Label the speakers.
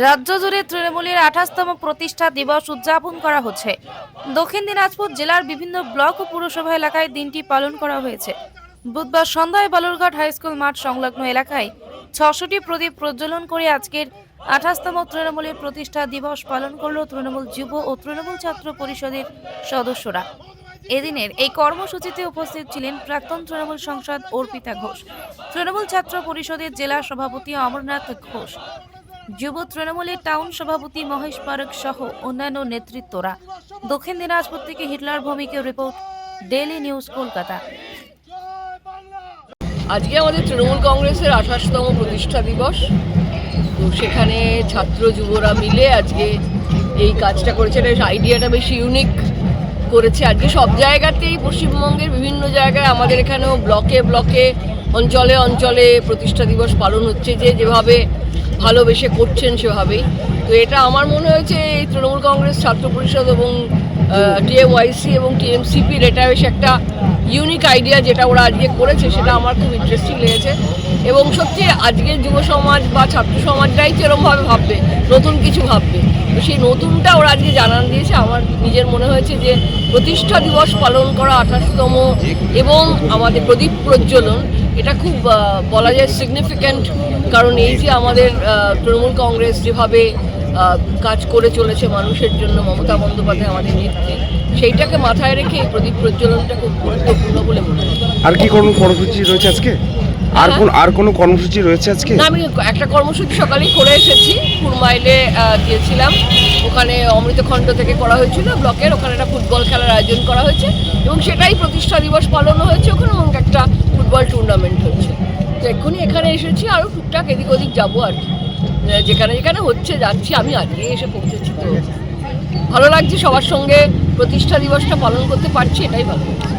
Speaker 1: রাজ্য জুড়ে তৃণমূলের 28তম প্রতিষ্ঠা দিবস উদযাপন করা হচ্ছে। দক্ষিণ দিনাজপুর জেলার বিভিন্ন ব্লক ও পুরসভা এলাকায় দিনটি পালন করা হয়েছে। বুধবার সন্ধ্যায় বালুরঘাট হাইস্কুল মাঠ সংলগ্ন এলাকায় 600টি প্রদীপ প্রজ্বলন করে আজকের 28তম তৃণমূলের প্রতিষ্ঠা দিবস পালন করল তৃণমূল যুব ও তৃণমূল ছাত্র পরিষদের সদস্যরা। এদিনের এই কর্মসূচিতে উপস্থিত ছিলেন প্রাক্তন তৃণমূল সাংসদ অর্পিতা ঘোষ, তৃণমূল ছাত্র পরিষদের জেলা সভাপতি অমরনাথ ঘোষ, যুব তৃণমূলের টাউন সভাপতি মহেশ পারক সহ অন্যান্য নেতৃত্বরা। দক্ষিণ দিনাজপুর থেকে হিটলার ভৌমিকের রিপোর্ট, ডেইলি নিউজ কলকাতা।
Speaker 2: আজকে আমাদের তৃণমূল কংগ্রেসের 28তম প্রতিষ্ঠা দিবস। তো সেখানে ছাত্র যুবরা মিলে আজকে এই কাজটা করেছে। আইডিয়াটা বেশ ইউনিক করেছে। আজকে সব জায়গাতেই পশ্চিমবঙ্গের বিভিন্ন জায়গায়, আমাদের এখানেও ব্লকে ব্লকে, অঞ্চলে অঞ্চলে প্রতিষ্ঠা দিবস পালন হচ্ছে, যেভাবে ভালোবেসে করছেন সেভাবেই। তো এটা আমার মনে হয়েছে এই তৃণমূল কংগ্রেস ছাত্র পরিষদ এবং টিএমওয়াইসি এবং টিএমসিপির এটা বেশ একটা ইউনিক আইডিয়া যেটা ওরা আজকে করেছে, সেটা আমার খুব ইন্টারেস্টিং লেগেছে। এবং সত্যি আজকের যুব সমাজ বা ছাত্র সমাজটাই যেরকমভাবে ভাববে, নতুন কিছু ভাববে, তো সেই নতুনটা ওরা আজকে জানান দিয়েছে। আমার নিজের মনে হয়েছে যে প্রতিষ্ঠা দিবস পালন করা 28তম এবং আমাদের প্রদীপ প্রজ্বলন, এটা খুব বলা যায় সিগনিফিক্যান্ট। কারণ এই যে আমাদের তৃণমূল কংগ্রেস যেভাবে কাজ করে চলেছে মানুষের জন্য, মমতা বন্দ্যোপাধ্যায় আমাদের নেত্রী, সেইটাকে মাথায় রেখে এই প্রদীপ প্রজ্বলনটা খুব গুরুত্বপূর্ণ বলে মনে হয়।
Speaker 3: আর কি কোনো কর্মসূচি রয়েছে আজকে? আর কোনো কর্মসূচি রয়েছে আজকে?
Speaker 2: না, আমি একটা কর্মসূচি সকালেই করে এসেছি, কুরমাইলে গিয়েছিলাম। ওখানে অমৃতখণ্ড থেকে করা হয়েছিল ব্লকের, ওখানে একটা ফুটবল খেলার আয়োজন করা হয়েছে এবং সেটাই প্রতিষ্ঠা দিবস পালনও হয়েছে ওখানে, এবং একটা ফুটবল টুর্নামেন্ট হচ্ছে। তো এক্ষুনি এখানে এসেছি, আরও টুকটাক এদিক ওদিক যাবো আর কি, যেখানে যেখানে হচ্ছে যাচ্ছি। আমি আজকে এসে পৌঁছেছি, তো ভালো লাগছে সবার সঙ্গে প্রতিষ্ঠা দিবসটা পালন করতে পারছি, এটাই ভালো লাগছে।